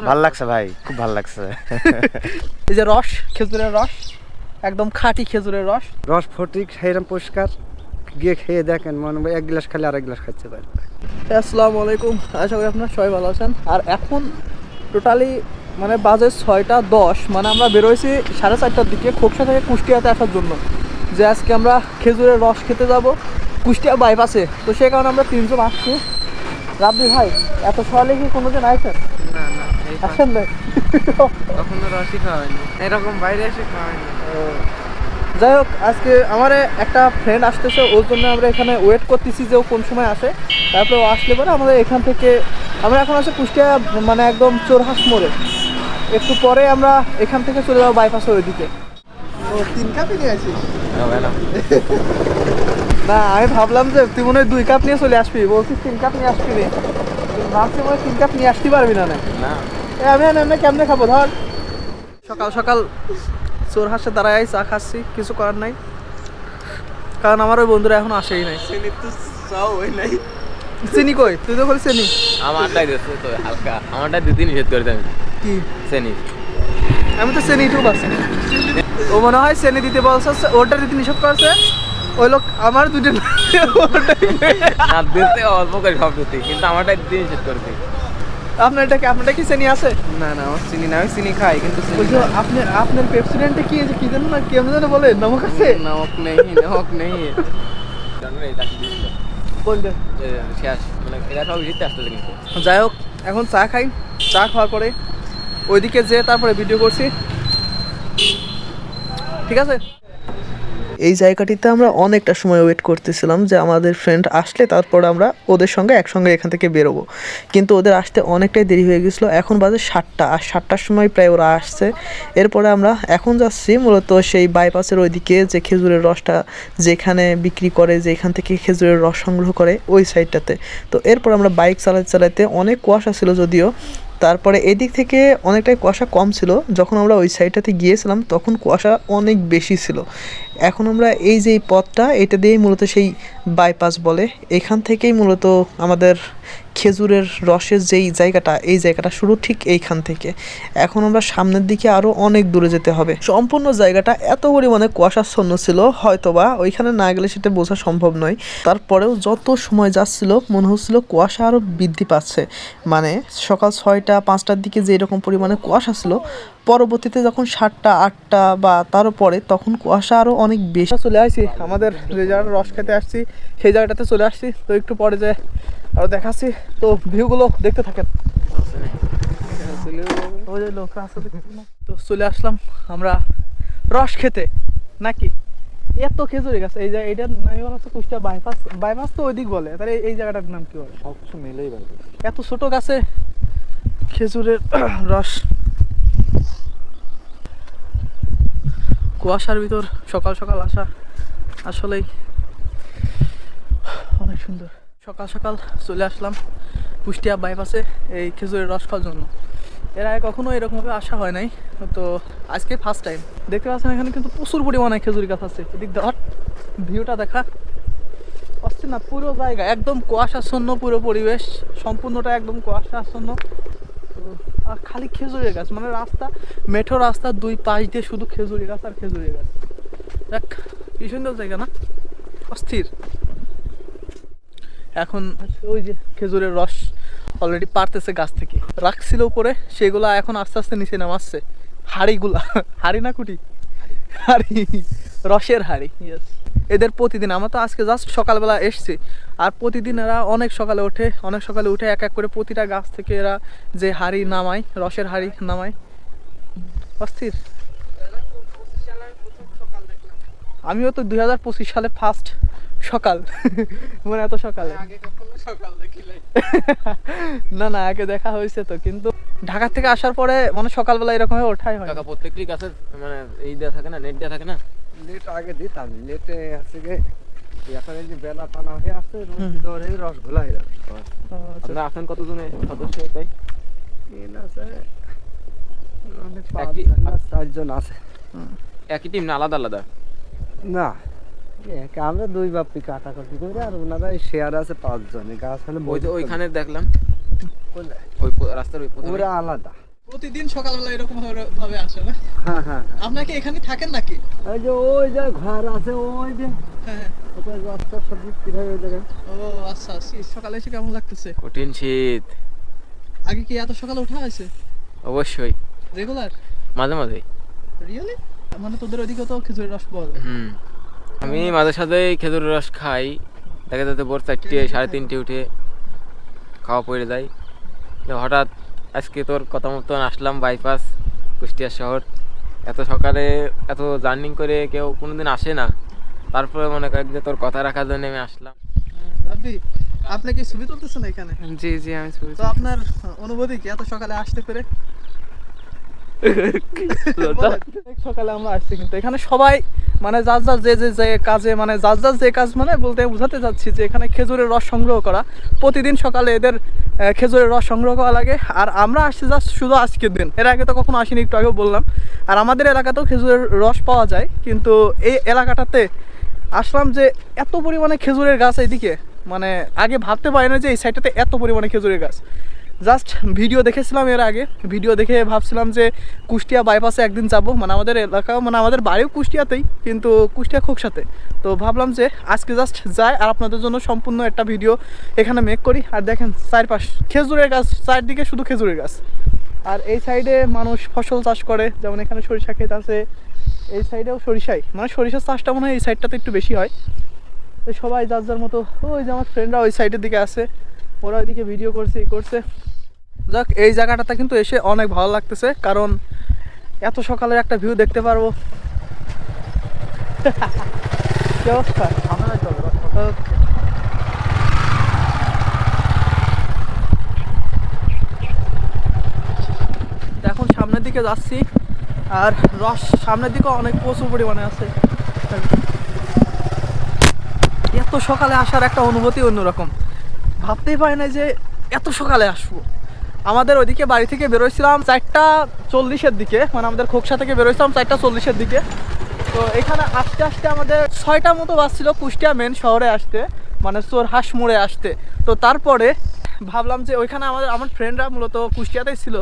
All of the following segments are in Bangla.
ভালো লাগছে ভাই, খুব ভালো লাগছে। এই যে রস, খেজুরের রস, একদম খাঁটি খেজুরের রস, রস ফটিক সেইরকম পরিষ্কার, গিয়ে খেয়ে দেখেন মনে হয় এক গ্লাস খেলে আর এক গ্লাস খাচ্ছে পারে। আসসালামু আলাইকুম, আশা করি আপনারা সবাই ভালো আছেন। আর এখন টোটালি মানে বাজে 6টা 10, মানে আমরা বেরোইছি 4:30টার দিকে খোকসা থেকে কুষ্টিয়াতে আসার জন্য, যে আজকে আমরা খেজুরের রস খেতে যাব কুষ্টিয়া বাইপাসে। তো সেই কারণে আমরা 3জন আসছি। রাব্বি ভাই, এত সকালে কি কোনোদিন আইছেন? না না, আসেন ভাই। কখনো রসই খাওয়া হয়নি, এরকম বাইরে এসে খাওয়া হয়নি। যাই হোক, আজকে আমার একটা ফ্রেন্ড আসতেছে, ওর জন্য আমরা এখানে ওয়েট করতেছি যে ও কোন সময় আসে। তারপরে ও আসলে পরে আমাদের এখান থেকে, আমরা এখন আছি কুষ্টিয়া মানে একদম চোরহাস মোড়ে। একটু পরে আমরা এখান থেকে চলে যাবো বাইপাসের ওইদিকে। ও 3 কাপই নিয়ে আসিস? না, আমি ভাবলাম যে তুই মনে হয় 2 কাপ নিয়ে চলে আসবি, বলছিস 3 কাপ নিয়ে আসবি রে। ভাবছি মনে হয় 3 কাপ নিয়ে আসতে পারবি না। আমি এমনি কেমনে খাবো ধর। সকাল সকাল চোরহাসে দাঁড়ায় চা খাচ্ছি, কিছু করার নাই, কারণ আমার ওই বন্ধুরা এখন আসেই নাই। চিনি কই? তুই তো বলি চিনি আমারটাই দিচ্ছে তো হালকা, আমারটা দিতে নিষেধ করে দেন কি? চেনি। আমি তো চেনি টুক আছে, ও মনে হয় চেনি দিতে বলছে, ওটা দিতে নিষেধ করছে। ওই লোক আমার দুটো না দিতে অল্প করে সব দিতে, কিন্তু আমারটাই দিতে নিষেধ করে দিই। আপনারটা কি চিনি আছে? না না, আমার চিনি না, আমি চিনি খাই কিন্তু চিনি ওই যে আপনার প্রেসিডেন্টে কি জানো না, কেমন যেন বলে, নমক আছে? নমক নেই, নমক নেই। জানো এই তাকে দিছিল কোনটা? শেষ, মানে এরা সব জিততে আসতেছে কিন্তু। যাই হোক, এখন চা খাই, চা খাওয়ার পরে ওইদিকে যেয়ে তারপরে ভিডিও করছি, ঠিক আছে? এই জায়গাটিতে আমরা অনেকটা সময় ওয়েট করতেছিলাম যে আমাদের ফ্রেন্ড আসলে তারপর আমরা ওদের সঙ্গে একসঙ্গে এখান থেকে বেরোবো, কিন্তু ওদের আসতে অনেকটাই দেরি হয়ে গেছিলো। এখন বাজে 7টা, আর 7টার সময় প্রায় ওরা আসছে। এরপরে আমরা এখন যাচ্ছি মূলত সেই বাইপাসের ওইদিকে, যে খেজুরের রসটা যেখানে বিক্রি করে, যে এখান থেকে খেজুরের রস সংগ্রহ করে ওই সাইডটাতে। তো এরপর আমরা বাইক চালাতে চালাতে, অনেক কুয়াশা ছিল যদিও, তারপরে এদিক থেকে অনেকটাই কুয়াশা কম ছিল। যখন আমরা ওই সাইডটাতে গিয়েছিলাম তখন কুয়াশা অনেক বেশি ছিল। এখন আমরা এই যে পথটা, এটা দিয়েই মূলত সেই বাইপাস বলে, এখান থেকেই মূলত আমাদের খেজুরের রসের যেই জায়গাটা, এই জায়গাটা শুরু ঠিক এইখান থেকে। এখন আমরা সামনের দিকে আরও অনেক দূরে যেতে হবে। সম্পূর্ণ জায়গাটা এত পরিমাণে কুয়াশাচ্ছন্ন ছিল, হয়তোবা ওইখানে না গেলে সেটা বোঝা সম্ভব নয়। তারপরেও যত সময় যাচ্ছিল মনে হচ্ছিল কুয়াশা আরও বৃদ্ধি পাচ্ছে। মানে সকাল 6টা 5টার দিকে যে এরকম পরিমাণে কুয়াশা ছিল, পরবর্তীতে যখন 7টা 8টা বা তারও পরে, তখন কুয়াশা আরও অনেক বেশি। চলে আসছি আমাদের যে জায়গাটা রস খেতে আসছি সেই জায়গাটাতে চলে আসছি। তো একটু পরে যে আরও দেখাচ্ছি, তো ভিউগুলো দেখতে থাকেন। তো চলে আসলাম আমরা রস খেতে, নাকি এত খেজুরি গাছ। এই জায়গা, এটার নামই বলা হচ্ছে কুষ্টিয়া বাইপাস। বাইপাস তো ওইদিক বলে, তাহলে এই জায়গাটার নাম কি বলে? সব কিছু মিলেই বলবে। এত ছোট গাছে খেজুরের রস, কুয়াশার ভিতর সকাল সকাল আসা আসলেই অনেক সুন্দর। সকাল সকাল চলে আসলাম কুষ্টিয়া বাইপাসে এই খেজুরের রস খাওয়ার জন্য। এর আগে কখনো এরকমভাবে আসা হয় নাই, তো আজকে ফার্স্ট টাইম। দেখতে পাচ্ছেন এখানে কিন্তু প্রচুর পরিমাণে খেজুরি গাছ আছে। এদিক ধর, ভিউটা দেখা আসছে না, পুরো জায়গা একদম কুয়াশাচ্ছন্ন, পুরো পরিবেশ সম্পূর্ণটা একদম কুয়াশাচ্ছন্ন। আর খালি খেজুরের গাছ, মানে রাস্তা, মেঠো রাস্তার 2 পাশ দিয়ে শুধু খেজুরি গাছ আর খেজুরি গাছ। দেখ কি সুন্দর জায়গা না, অস্থির। এখন ওই যে খেজুরের রস অলরেডি পারতেছে গাছ থেকে, রাখছিল উপরে, সেগুলা এখন আস্তে আস্তে নিচে নামাচ্ছে। হাড়িগুলা, হাড়ি না কুটি, হাড়ি, রসের হাড়ি। ইয়েস, এদের প্রতিদিন, আমরা তো আজকে জাস্ট সকালবেলা এসছি, আর প্রতিদিন এরা অনেক সকালে ওঠে, অনেক সকালে উঠে এক এক করে প্রতিটা গাছ থেকে এরা যে হাড়ি নামায়, রসের হাড়ি নামায়। অস্থির। আমিও তো 2025 সালে ফার্স্ট সকাল, মানে এত সকালে না না, আগে দেখা হয়েছে তো, কিন্তু ঢাকা থেকে আসার পরে মানে সকালবেলা এরকম ওঠাই হয়। প্রত্যেকটি গাছের মানে এই দেওয়া থাকে না, নেট দেওয়া থাকে না। লেট আগে দিতাম, লেটে আছে গে এখন এই যে বেলা টানা হয়ে আছে, ধরে রসগোল্লা হয়ে যাবে। আপনারা আছেন কতজনে সদস্য? এটাই আছে 4জন আছে। একই টিম না আলাদা আলাদা? না, আমরা 2 বাপ্পি কাটাকাটি করে, আর ওনারা শেয়ার আছে 5 জনে গাছ হলে। ওই যে ওইখানে দেখলাম ওই রাস্তার ওই পুরো আলাদা। প্রতিদিন সকালবেলা এরকম ভাবে আসে না? হ্যাঁ হ্যাঁ। আপনারা কি এখানে থাকেন নাকি? এই যে ওই যে ঘর আছে ওই যে হ্যাঁ। ওটা রাস্তা সব বিক্রি হয় ওই জায়গায়। ও আচ্ছা, শীত সকালে এসে কেমন লাগতেছে? কঠিন শীত। আগে কি এত সকালে ওঠা হয়েছে? অবশ্যই রেগুলার? মাঝে মাঝে। রিয়েলি? মানে তোদের ওইদিকে তো খেজুরের রস পাওয়া যায়? আমি মাঝে সাথে খেজুরের রস খাই, দেখা যাতে ভোর 4টে 3:30 উঠে খাওয়া পড়ে যায়। হঠাৎ আজকে তোর কথা মতন আসলাম বাইপাস কুষ্টিয়া শহর। এত সকালে এত জার্নি করে কেউ কোনোদিন আসে না, তারপরে মনে করেন যে তোর কথা রাখার জন্য আমি আসলাম। রাব্বি, আপনি কি ছবি তুলতেছেন এখানে? জি জি, আমি ছবি তো আপনার অনুভূতি কি এত সকালে আসতে পেরে? সকালে আমরা আসছি কিন্তু এখানে সবাই মানে যার যার যে কাজে মানে যার যার যে কাজ মানে বলতে বোঝাতে যাচ্ছি যে এখানে খেজুরের রস সংগ্রহ করা প্রতিদিন সকালে এদের খেজুরের রস সংগ্রহ করা লাগে। আর আমরা আসছি জাস্ট শুধু আজকের দিন, এর আগে তো কখনো আসিনি, একটু আগেও বললাম। আর আমাদের এলাকাতেও খেজুরের রস পাওয়া যায়, কিন্তু এই এলাকাটাতে আসলাম যে এত পরিমাণে খেজুরের গাছ এইদিকে, মানে আগে ভাবতে পারি না যে এই সাইডটাতে এত পরিমাণে খেজুরের গাছ। জাস্ট ভিডিও দেখেছিলাম এর আগে, ভিডিও দেখে ভাবছিলাম যে কুষ্টিয়া বাইপাসে একদিন যাব, মানে আমাদের এলাকা মানে আমাদের বাড়িও কুষ্টিয়াতেই, কিন্তু কুষ্টিয়া খোকসাতে। তো ভাবলাম যে আজকে জাস্ট যাই আর আপনাদের জন্য সম্পূর্ণ একটা ভিডিও এখানে মেক করি। আর দেখেন চারপাশ খেজুরের গাছ, চারদিকে শুধু খেজুরের গাছ। আর এই সাইডে মানুষ ফসল চাষ করে, যেমন এখানে সরিষা ক্ষেত আছে, এই সাইডেও সরিষাই, মানে সরিষার চাষটা মনে হয় এই সাইডটাতে একটু বেশি হয়। তো সবাই যার যার মতো, ওই যে আমার ফ্রেন্ডরা ওই সাইডের দিকে আছে, ওরা ওইদিকে ভিডিও করছে। যাক, এই জায়গাটাতে কিন্তু এসে অনেক ভালো লাগতেছে, কারণ এত সকালে একটা ভিউ দেখতে পারবো। কি অবস্থা? এখন সামনের দিকে যাচ্ছি, আর রস সামনের দিকে অনেক প্রচুর পরিমাণে আছে। এত সকালে আসার একটা অনুভূতি অন্যরকম, ভাবতেই পারি না যে এত সকালে আসবো। আমাদের ওইদিকে বাড়ি থেকে বেরোইছিলাম 4:40-এর দিকে, মানে আমাদের খোকসা থেকে বেরোইছিলাম 4:40-এর দিকে। তো এখানে আস্তে আস্তে আমাদের 6টা মতো বাজছিল কুষ্টিয়া মেন শহরে আসতে, মানে চোরহাঁস মোড়ে আসতে। তো তারপরে ভাবলাম যে ওইখানে আমার ফ্রেন্ডরা মূলত কুষ্টিয়াতেই ছিল।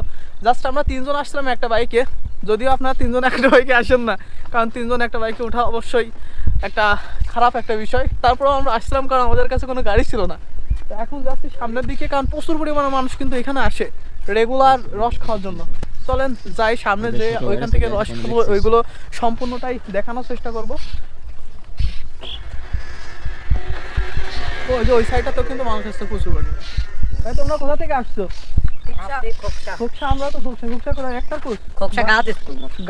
জাস্ট আমরা 3জন আসছিলাম একটা বাইকে, যদিও আপনারা 3জন একটা বাইকে আসেন না, কারণ 3জন একটা বাইকে ওঠা অবশ্যই একটা খারাপ একটা বিষয়। তারপরেও আমরা আসছিলাম কারণ আমাদের কাছে কোনো গাড়ি ছিল না। তো এখন যাচ্ছি সামনের দিকে, কারণ প্রচুর পরিমাণে মানুষ কিন্তু এখানে আসে রেগুলার রস খাওয়ার জন্য। চলেন যাই সামনে, যে ওইখান থেকে রস খাবো, ওইগুলো সম্পূর্ণটাই দেখানোর চেষ্টা করব। ওই যে ওই সাইডটাতেও কিন্তু মানুষ আসছে প্রচুর পরিমাণে। তাই তোমরা কোথা থেকে আসছো? খোকসা। আমরা তো খোকসা করে একটা খোকসা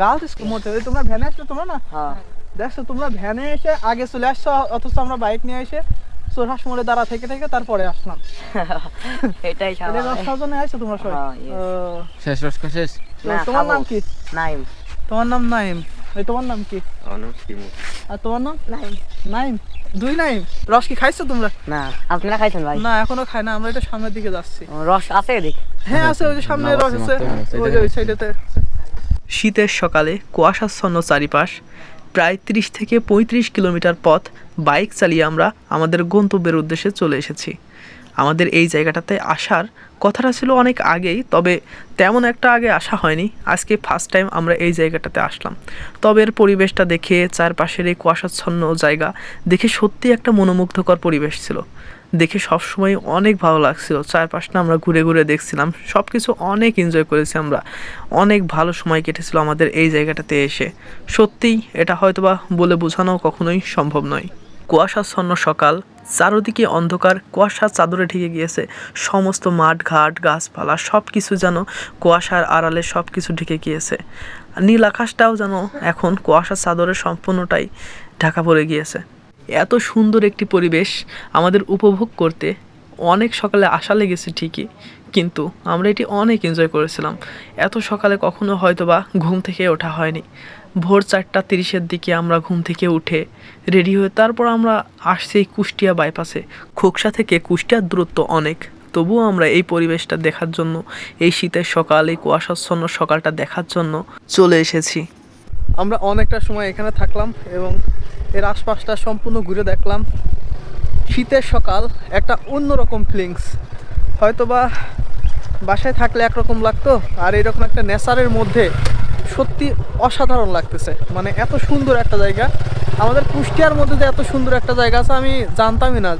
গার্লস স্কুল মধ্যে। তোমরা ভ্যানে আসছো তোমরা না? দেখছো তোমরা ভ্যানে এসে আগে চলে আসছো, অথচ আমরা বাইক নিয়ে এসে চোরহাঁস মোড়ে দাঁড়া থেকে তারপরে আসলাম। এটাই জন্য আসছো তোমরা সবাই? শেষ রস শেষ। তোমার নাম কি? নাইম। তোমার নাম নাইম। তোমার নাম কি? আমার নাম শিমু। আর তোমার নাম? নাইম। নাইম, দুই নাইম। রস কি খাইছো তোমরা? না, আপনারা খাইছেন ভাই? না, এখনো খাই না, আমরা এটা সামনের দিকে যাচ্ছি। রস আছে এদিকে? হ্যাঁ আছে, ওই যে সামনে রস আছে, ওই যে ওই সাইডেতে। শীতের সকালে কুয়াশাচ্ছন্ন চারিপাশ, প্রায় 30 থেকে 35 কিলোমিটার পথ বাইক চালিয়ে আমরা আমাদের গন্তব্যের উদ্দেশ্যে চলে এসেছি। আমাদের এই জায়গাটাতে আসার কথাটা ছিল অনেক আগেই, তবে তেমন একটা আগে আসা হয়নি। আজকে ফার্স্ট টাইম আমরা এই জায়গাটাতে আসলাম। তবে এর পরিবেশটা দেখে, চারপাশের এই কুয়াশাচ্ছন্ন জায়গা দেখে সত্যি একটা মনোমুগ্ধকর পরিবেশ ছিল। দেখে সবসময় অনেক ভালো লাগছিল। চারপাশটা আমরা ঘুরে ঘুরে দেখছিলাম, সব কিছু অনেক এনজয় করেছি আমরা। অনেক ভালো সময় কেটেছিল আমাদের এই জায়গাটাতে এসে। সত্যিই এটা হয়তোবা বলে বোঝানো কখনোই সম্ভব নয়। কুয়াশাচ্ছন্ন সকাল, চারদিকে অন্ধকার, কুয়াশার চাদরে ঢেকে গিয়েছে। সমস্ত মাঠ ঘাট গাছপালা সব কিছু যেন কুয়াশার আড়ালে সব কিছু ঢেকে গিয়েছে। নীল আকাশটাও যেন এখন কুয়াশার চাদরে সম্পূর্ণটাই ঢাকা পড়ে গিয়েছে। এত সুন্দর একটি পরিবেশ আমাদের উপভোগ করতে অনেক সকালে আসা লেগেছে ঠিকই, কিন্তু আমরা এটি অনেক এনজয় করেছিলাম। এত সকালে কখনো হয়তোবা ঘুম থেকে ওঠা হয়নি। ভোর 4:30-এর দিকে আমরা ঘুম থেকে উঠে রেডি হয়ে তারপর আমরা আসছি কুষ্টিয়া বাইপাসে। খোকসা থেকে কুষ্টিয়ার দূরত্ব অনেক, তবুও আমরা এই পরিবেশটা দেখার জন্য, এই শীতের সকাল, এই কুয়াশাচ্ছন্ন সকালটা দেখার জন্য চলে এসেছি। আমরা অনেকটা সময় এখানে থাকলাম এবং এর আশপাশটা সম্পূর্ণ ঘুরে দেখলাম। শীতের সকাল, একটা অন্যরকম ফিলিংস। হয়তোবা বাসায় থাকলে একরকম লাগতো, আর এরকম একটা নেচারের মধ্যে সত্যি অসাধারণ লাগতেছে। মানে এত সুন্দর একটা জায়গা, আমাদের কুষ্টিয়ার মধ্যে যে এত সুন্দর একটা জায়গা আছে আমি জানতামই না।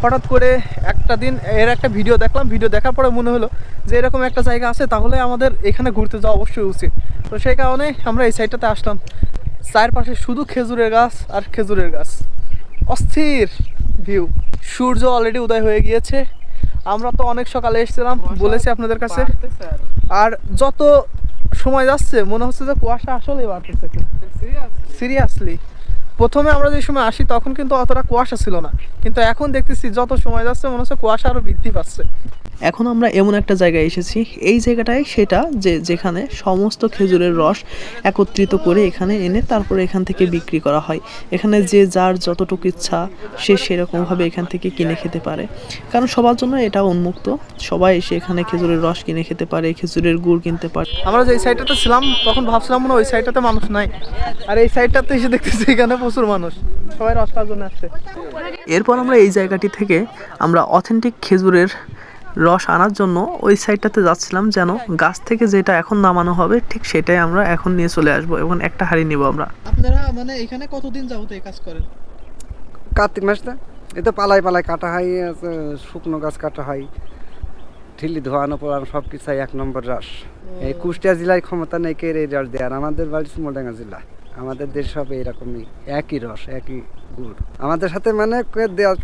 হঠাৎ করে একটা দিন এর একটা ভিডিও দেখলাম, ভিডিও দেখার পরে মনে হলো যে এরকম একটা জায়গা আছে, তাহলে আমাদের এখানে ঘুরতে যাওয়া অবশ্যই উচিত। তো সেই কারণে আমরা এই সাইডটাতে আসলাম। চারপাশে শুধু খেজুরের গাছ আর খেজুরের গাছ, অস্থির ভিউ। সূর্য অলরেডি উদয় হয়ে গিয়েছে। আমরা তো অনেক সকালে এসেছিলাম বলেছি আপনাদের কাছে, আর যত সময় যাচ্ছে মনে হচ্ছে যে কুয়াশা আসলেই বাড়তেছে। সিরিয়াসলি প্রথমে আমরা যে সময় আসি তখন কিন্তু অতটা কুয়াশা ছিল না, কিন্তু এখন দেখতেছি যত সময় যাচ্ছে মনে হচ্ছে কুয়াশা আরও বৃদ্ধি পাচ্ছে। এখন আমরা এমন একটা জায়গায় এসেছি, এই জায়গাটায় সেটা যেখানে সমস্ত খেজুরের রস একত্রিত করে এখানে এনে তারপরে এখান থেকে বিক্রি করা হয়। এখানে যে যার যতটুকু ইচ্ছা সে সেরকমভাবে এখান থেকে কিনে খেতে পারে, কারণ সবার জন্য এটা উন্মুক্ত। সবাই এসে এখানে খেজুরের রস কিনে খেতে পারে, খেজুরের গুড় কিনতে পারে। আমরা যে সাইডটাতে ছিলাম তখন ভাবছিলাম মনে ওই সাইডটাতে মানুষ নাই, আর এই সাইডটাতে এসে দেখতেছি এখানে প্রচুর মানুষ, সবাই রস খাওয়ার জন্য আসছে। এরপর আমরা এই জায়গাটি থেকে আমরা অথেন্টিক খেজুরের রস আনার জন্য ওই সাইডটাতে যাচ্ছিলাম, যেন গাছ থেকে যেটা এখন নামানো হবে ঠিক সেটাই আমরা এখন নিয়ে চলে আসবো এবং একটা হাড়ি নিব আমরা। আপনারা মানে এখানে কতদিন যাবত এই কাজ করেন? কার্তিক মাসটা এ তো পালায় পালায় কাটা হয়, শুকনো গাছ কাটা হয়, ঠিলি ধোয়ানো পোড়ানো সব কিছুই 1 নম্বর রস। এই কুষ্টিয়া জেলায় ক্ষমতা নেই কে এই রস দেয়, আর আমাদের বাড়ি মোলডাঙ্গা জেলা, আমাদের দেশ সব এইরকমই, একই রস একই গুড়। আমাদের সাথে মানে দেওয়ার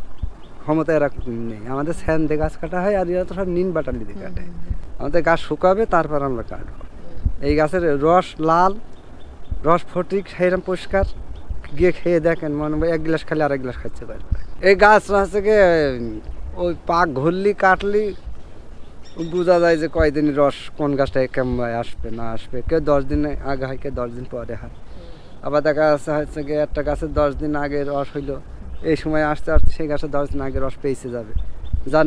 ক্ষমতা এরকম নেই। আমাদের স্যান দিয়ে গাছ কাটা হয়, আর এরা তো সব নিন বাটালি দিয়ে কাটে। আমাদের গাছ শুকাবে তারপর আমরা কাটবো। এই গাছের রস লাল, রস ফটিক সেইরকম পরিষ্কার, গিয়ে খেয়ে দেখেন মনে হয় 1 গ্লাস খালি আর 1 গ্লাস খাচ্ছে পারবে। এই গাছ হচ্ছে গিয়ে ওই পাক ঘুরলি কাটলি বোঝা যায় যে কয়দিন রস কোন গাছটায় কেমন আসবে না আসবে। কেউ 10 দিন আগে হয়, কেউ 10 দিন পরে হয়। আবার দেখা যাচ্ছে হচ্ছে গিয়ে একটা গাছের 10 দিন আগে রস হইলো, এই সময় আসতে আসতে সেই গাছে 10 দিন আগে রস পেয়েছে যাবে। যা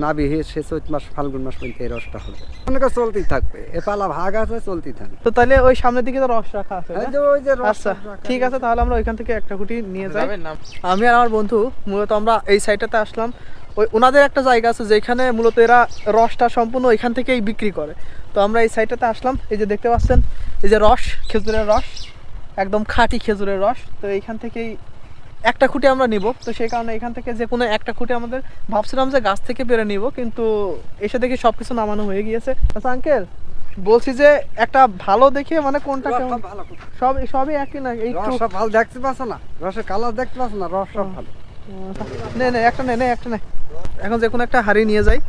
নাবি হয়ে সে চৈত মাস ফাল্গুন মাস পর্যন্ত এই রসটা হবে, অনেক চলতেই থাকবে। এ পালা ভাগ আছে, চলতেই থাকবে। তো তাহলে ওই সামনের দিকে তো রস রাখা আছে। ওই যে রস। আচ্ছা ঠিক আছে, তাহলে আমরা ওইখান থেকে একটা গুটি নিয়ে যাই। আমি আর আমার বন্ধু মূলত আমরা এই সাইডটাতে আসলাম। ওই ওনাদের একটা জায়গা আছে যেখানে মূলত এরা রসটা সম্পূর্ণ এখান থেকেই বিক্রি করে। তো আমরা এই সাইডটাতে আসলাম, এই যে দেখতে পাচ্ছেন এই যে রস, খেজুরের রস, একদম খাঁটি খেজুরের রস। তো এইখান থেকেই একটা খুঁটি আমরা নিব। তো সেই কারণে এখান থেকে যে কোনো একটা খুঁটি আমাদের ভাবছিলাম যে গাছ থেকে পেরে নিব, কিন্তু এসে দেখি সব কিছু নামানো হয়ে গিয়েছে। আচ্ছা আঙ্কেল, বলছি যে একটা ভালো দেখে মানে কোনটা কেমন? সবই একই না? এই রস সব ভালো দেখতে পাচ্ছ না, রসের কালার দেখতে পাচ্ছ না, রস সব ভালো। একটা নে। এখন যে কোনো একটা হাড়ি নিয়ে যায়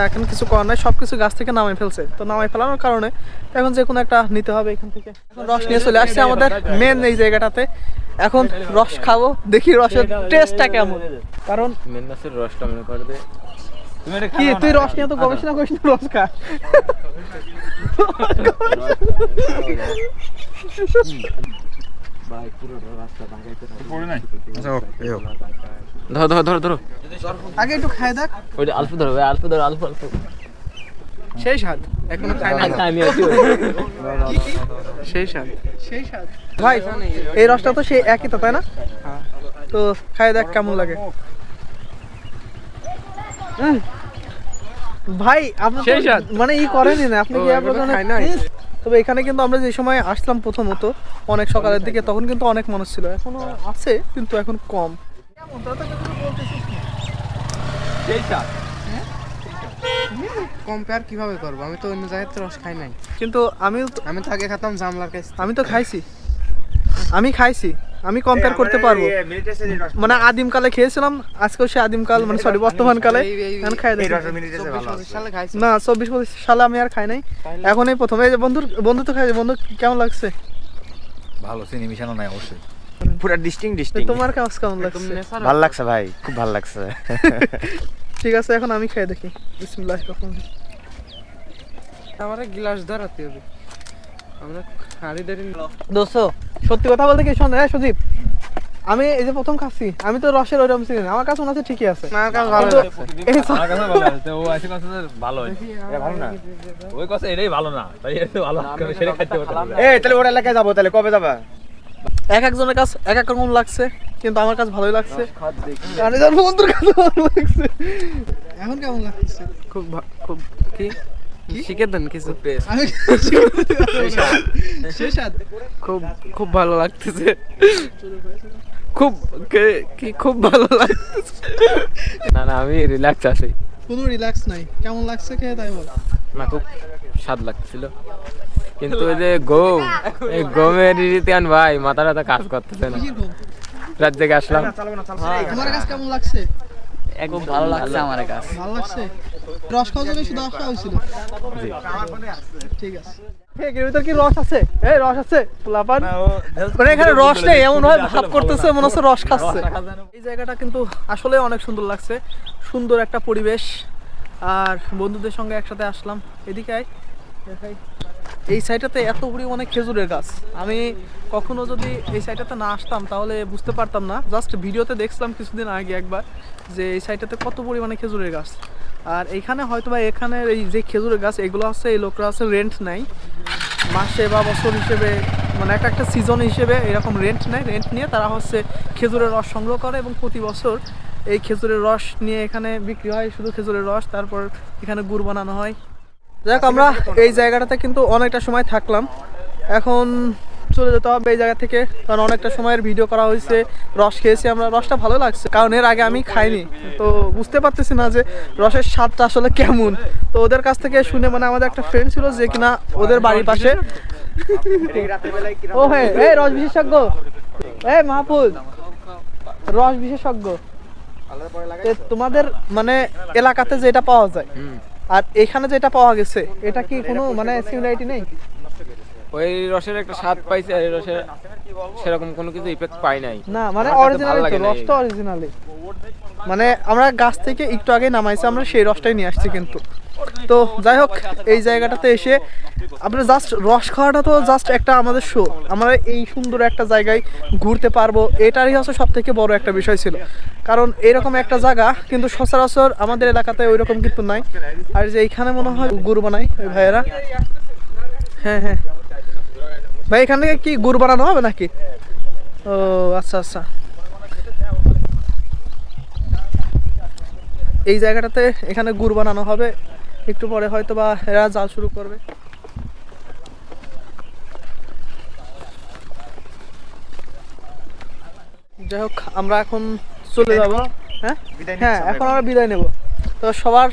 এখন কিছু করার নাই, সব কিছু গাছ থেকে নামাই ফেলছে। তো নামাই ফেলানোর কারণে এখন যে কোনো একটা নিতে হবে এখান থেকে। এখন রস নিয়ে চলে আসছে আমাদের মেন এই জায়গাটাতে। এখন রস খাবো, দেখি রসের টেস্টটা কেমন। কারণ মেন মাছের রসটা মনে করে দে। কি তুই রস নিয়ে তো গবেষণা করিস না, রস খা। ধরো আগে একটু খাই দেখ। ওইটা আলফু ধরো, আলফু সেই স্বাদ এখনো খাই না। আমি আছি সেই স্বাদ ভাই, এই রসটা তো সেই একই তো, তাই না? তো খাই দেখ কেমন লাগে। ভাই আপনি মানে ই করেনি না, আপনি কি খাই না? তবে এখানে কিন্তু আমরা যে সময় আসলাম প্রথমত অনেক সকালের দিকে, তখন কিন্তু অনেক মানুষ ছিল, এখনো আছে কিন্তু এখন কম। কম্পেয়ার কিভাবে করবো? আমি তো অন্য জায়গায় তো রস খাই নাই, কিন্তু আমি তো আগে খেতাম জামলার কাছে। আমি তো খাইছি, আমি কম্পেয়ার করতে পারবো। মানে আদিমকালে খেয়েছিলাম, আজকেও সে আদিমকাল মানে সরি বর্তমান কালে খাই না। 24-25 সালে আমি আর খাই নাই, এখন এই প্রথমে। বন্ধু তো খাইছে। বন্ধু কেমন লাগছে? ভালো, চিনি মিশানো নাই অবশ্যই, পুরো ডিস্টিংক্ট। তোমার কাজ কেমন লাগছে? ভালো লাগছে ভাই, খুব ভালো লাগছে। ঠিক আছে, এখন আমি খাই দেখি। বিসমিল্লাহ। আমার গ্লাস ধরাতে হবে, আমরা হাড়ি ধরে। দোস্ত সত্যি কথা বলতে কি, শোন সুদীপ, আমি এই যে প্রথম খাচ্ছি, আমি তো রসের ওইরকম চিনি না। আমার কাছে মনে হচ্ছে ঠিকই আছে। আমার কাছে ভালো লাগছে। আমার কাছে ভালো আছে। ও আছে কাছে ভালো হইছে। এটা ভালো না, ওই কাছে এটাই ভালো না, তাই এটা ভালো করে সেটা খেতে পারতাম। তাহলে ওর এলাকায় যাবো, তাহলে কবে যাবা? এক একজনের কাছে এক এক রকম লাগছে, কিন্তু আমার কাছে ভালোই লাগছে। বন্ধুর কাছে ভালো লাগছে। এখন কেমন লাগতেছে? খুব কি শিখে দেন কিছু। আমি শেষাদ খুব ভালো লাগতেছে। খুব ভালো লাগতেছে। না না, আমি রিল্যাক্স আছি। কোনো রিল্যাক্স নাই, কেমন লাগছে খেয়ে তাই বল। না, খুব স্বাদ লাগছিল, কিন্তু ওই যে গম, এই গমের রীতিয়ান ভাই মাথা কাজ করতেছে না। কিসের ঘুম? রাত থেকে আসলাম। তোমার কাছে কেমন লাগছে? খুব ভালো লাগছে আমার কাছে। ভালো লাগছে। রস খাওয়ার জন্য শুধু আসা হয়েছিল। জি। ঠিক আছে। এর ভিতর কি রস আছে? এই রস আছে পোলাপান? মানে এখানে রস নেই এমন হয় ভাব করতেছে মনে হচ্ছে রস খাচ্ছে। এই জায়গাটা কিন্তু আসলে অনেক সুন্দর লাগছে, সুন্দর একটা পরিবেশ। আর বন্ধুদের সঙ্গে একসাথে আসলাম। এদিকে আয় দেখাই। এই সাইডটাতে এত পরিমাণে খেজুরের গাছ, আমি কখনো যদি এই সাইডটাতে না আসতাম তাহলে বুঝতে পারতাম না। জাস্ট ভিডিওতে দেখছিলাম কিছুদিন আগে একবার যে এই সাইডটাতে কত পরিমাণে খেজুরের গাছ। আর এইখানে হয়তো বা এখানের এই যে খেজুরের গাছ এগুলো আছে, এই লোকরা আছে রেন্ট নেয় মাসে বা বছর হিসেবে, মানে একটা সিজন হিসেবে এরকম রেন্ট নেয়। রেন্ট নিয়ে তারা হচ্ছে খেজুরের রস সংগ্রহ করে এবং প্রতি বছর এই খেজুরের রস নিয়ে এখানে বিক্রি হয়, শুধু খেজুরের রস। তারপর এখানে গুড় বানানো হয়। যাক, আমরা এই জায়গাটাতে কিন্তু অনেকটা সময় থাকলাম, এখন চলে যেতে হবে এই জায়গা থেকে, কারণ অনেকটা সময়ের ভিডিও করা হয়েছে, রস খেয়েছি আমরা, রসটা ভালো লাগছে, কারণ এর আগে আমি খাইনি, তো বুঝতে পারতেছি না যে রসের স্বাদটা আসলে কেমন। তো ওদের কাছ থেকে শুনে, মানে আমাদের একটা ফ্রেন্ড ছিল যে কিনা ওদের বাড়ির পাশে, ও হ্যাঁ, এই রস বিশেষজ্ঞ, এই মাহফুজ রস বিশেষজ্ঞ, তোমাদের মানে এলাকাতে যেটা পাওয়া যায় আর এখানে যেটা পাওয়া গেছে এটা কি কোনো মানে সিমিলারিটি নেই? ওই রসের একটা স্বাদ পাইছে, আর এই রসের সেরকম কোনো কিছু ইফেক্ট পাই নাই। না মানে আমার কাছে অরিজিনালি ভালো তো, লাগে না রসটা অরিজিনালি, মানে আমরা গাছ থেকে একটু আগে নামাইছি, আমরা সেই রসটাই নিয়ে আসছি কিন্তু। তো যাই হোক, এই জায়গাটাতে এসে আমরা জাস্ট রস খাওয়াটা তো জাস্ট একটা আমাদের শো, আমরা এই সুন্দর একটা জায়গায় ঘুরতে পারবো, এটারই হচ্ছে সব থেকে বড় একটা বিষয় ছিল। কারণ এরকম একটা জায়গা কিন্তু সচরাচর আমাদের এলাকাতে ওই রকম কিন্তু নাই। আর যে এইখানে মনে হয় গুড় বানাই ওই ভাইয়েরা, হ্যাঁ হ্যাঁ ভাই, এখান থেকে কি গুড় বানানো হবে নাকি? ও আচ্ছা আচ্ছা। এই জায়গাটাতে এখানে গুড় বানানো হবে, একটু পরে হয়তো বা এরা জাল শুরু করবে। যাই হোক, আমরা এখন চলে যাব। হ্যাঁ হ্যাঁ, এখন আমরা বিদায় নেব। তো সবার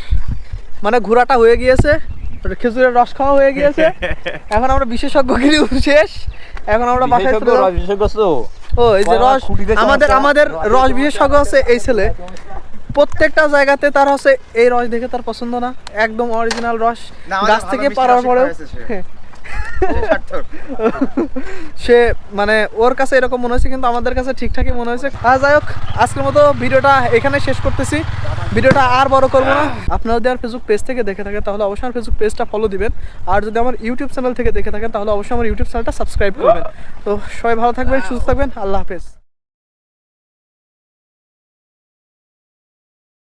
মানে ঘোরাটা হয়ে গিয়েছে, খেজুরের রস খাওয়া হয়ে গিয়েছে, এখন আমরা বিশেষজ্ঞগিরি শেষ, এখন আমরা বাসায় চলে যাব। ও এই যে রস, আমাদের রস বিশেষজ্ঞ আছে এই ছেলে, প্রত্যেকটা জায়গাতে তার হচ্ছে এই রস দেখে তার পছন্দ না, একদম অরিজিনাল রস গাছ থেকে পাড়ার পরেও সে মানে ওর কাছে এরকম মনে হয়েছে, কিন্তু আমাদের কাছে ঠিকঠাকই মনে হয়েছে। আর যাই হোক, আজকের মতো ভিডিওটা এখানে শেষ করতেছি, ভিডিওটা আর বড় করবো না। আপনারা যদি আমার ফেসবুক পেজ থেকে দেখে থাকেন তাহলে অবশ্যই আমার ফেসবুক পেজটা ফলো দিবেন, আর যদি আমার ইউটিউব চ্যানেল থেকে দেখে থাকেন তাহলে অবশ্যই আমার ইউটিউব চ্যানেলটা সাবস্ক্রাইব করবেন। তো সবাই ভালো থাকবেন, সুস্থ থাকবেন, আল্লাহ হাফেজ।